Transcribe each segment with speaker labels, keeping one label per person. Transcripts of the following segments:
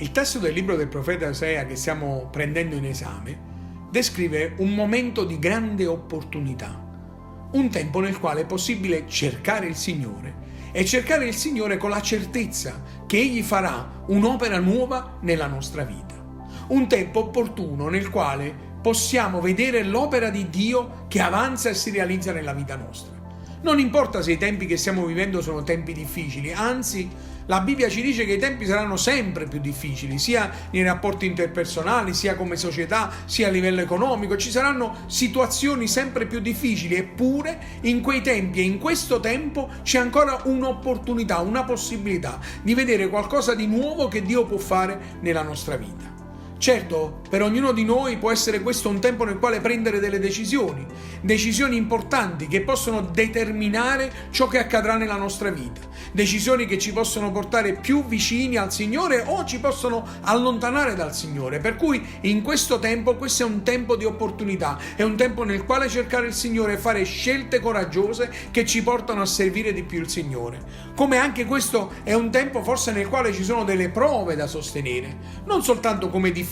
Speaker 1: Il testo del libro del profeta Osea che stiamo prendendo in esame descrive un momento di grande opportunità, un tempo nel quale è possibile cercare il Signore e cercare il Signore con la certezza che Egli farà un'opera nuova nella nostra vita. Un tempo opportuno nel quale possiamo vedere l'opera di Dio che avanza e si realizza nella vita nostra. Non importa se i tempi che stiamo vivendo sono tempi difficili, anzi la Bibbia ci dice che i tempi saranno sempre più difficili, sia nei rapporti interpersonali, sia come società, sia a livello economico. Ci saranno situazioni sempre più difficili, eppure in quei tempi e in questo tempo c'è ancora un'opportunità, una possibilità di vedere qualcosa di nuovo che Dio può fare nella nostra vita. Certo, per ognuno di noi può essere questo un tempo nel quale prendere delle decisioni importanti che possono determinare ciò che accadrà nella nostra vita, decisioni che ci possono portare più vicini al Signore o ci possono allontanare dal Signore, per cui in questo tempo, questo è un tempo di opportunità, è un tempo nel quale cercare il Signore e fare scelte coraggiose che ci portano a servire di più il Signore. Come anche questo è un tempo forse nel quale ci sono delle prove da sostenere, non soltanto come difficoltà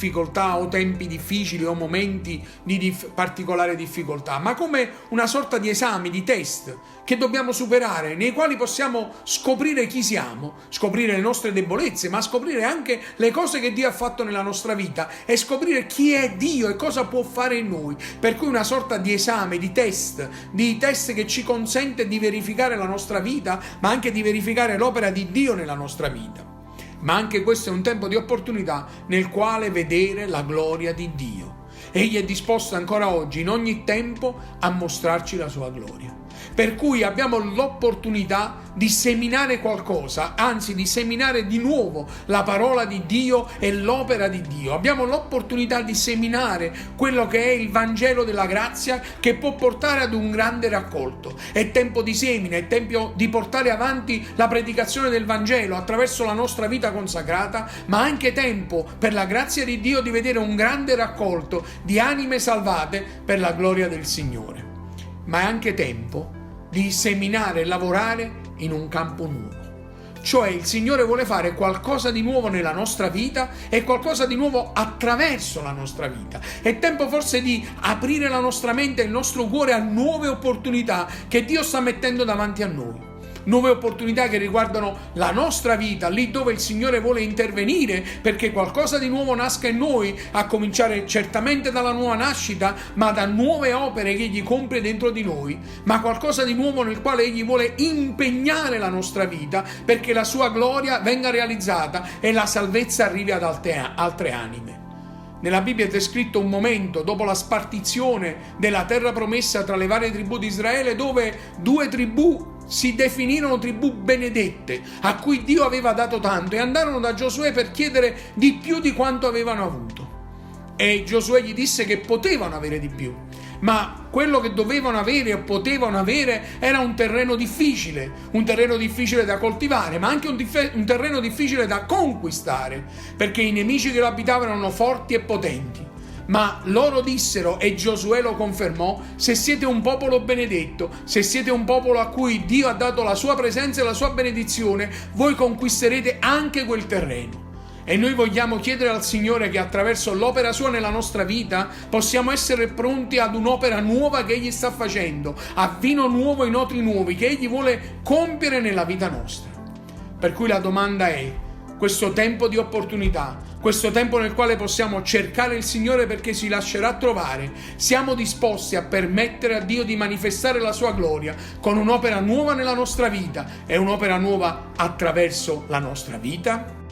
Speaker 1: o tempi difficili o momenti di particolare difficoltà, ma come una sorta di esami, di test che dobbiamo superare, nei quali possiamo scoprire chi siamo, scoprire le nostre debolezze, ma scoprire anche le cose che Dio ha fatto nella nostra vita e scoprire chi è Dio e cosa può fare in noi. Per cui una sorta di esame, di test che ci consente di verificare la nostra vita, ma anche di verificare l'opera di Dio nella nostra vita. Ma anche questo è un tempo di opportunità nel quale vedere la gloria di Dio. Egli è disposto ancora oggi, in ogni tempo, a mostrarci la sua gloria. Per cui abbiamo l'opportunità di seminare qualcosa, anzi di seminare di nuovo la parola di Dio e l'opera di Dio. Abbiamo l'opportunità di seminare quello che è il Vangelo della grazia che può portare ad un grande raccolto. È tempo di semina, è tempo di portare avanti la predicazione del Vangelo attraverso la nostra vita consacrata, ma anche tempo per la grazia di Dio di vedere un grande raccolto di anime salvate per la gloria del Signore. Ma è anche tempo di seminare e lavorare in un campo nuovo. Cioè il Signore vuole fare qualcosa di nuovo nella nostra vita e qualcosa di nuovo attraverso la nostra vita. È tempo forse di aprire la nostra mente e il nostro cuore a nuove opportunità che Dio sta mettendo davanti a noi. Nuove opportunità che riguardano la nostra vita, lì dove il Signore vuole intervenire perché qualcosa di nuovo nasca in noi, a cominciare certamente dalla nuova nascita, ma da nuove opere che Egli compie dentro di noi, ma qualcosa di nuovo nel quale Egli vuole impegnare la nostra vita perché la sua gloria venga realizzata e la salvezza arrivi ad altre anime. Nella Bibbia è descritto un momento dopo la spartizione della terra promessa tra le varie tribù di Israele, dove due tribù si definirono tribù benedette, a cui Dio aveva dato tanto, e andarono da Giosuè per chiedere di più di quanto avevano avuto. E Giosuè gli disse che potevano avere di più, ma quello che dovevano avere o potevano avere era un terreno difficile da coltivare, ma anche un terreno difficile da conquistare, perché i nemici che lo abitavano erano forti e potenti. Ma loro dissero, e Giosuè lo confermò: se siete un popolo benedetto, se siete un popolo a cui Dio ha dato la sua presenza e la sua benedizione, voi conquisterete anche quel terreno. E noi vogliamo chiedere al Signore che attraverso l'opera sua nella nostra vita possiamo essere pronti ad un'opera nuova che Egli sta facendo, a vino nuovo in odori nuovi che Egli vuole compiere nella vita nostra. Per cui la domanda è: questo tempo di opportunità, questo tempo nel quale possiamo cercare il Signore perché si lascerà trovare, siamo disposti a permettere a Dio di manifestare la sua gloria con un'opera nuova nella nostra vita e un'opera nuova attraverso la nostra vita?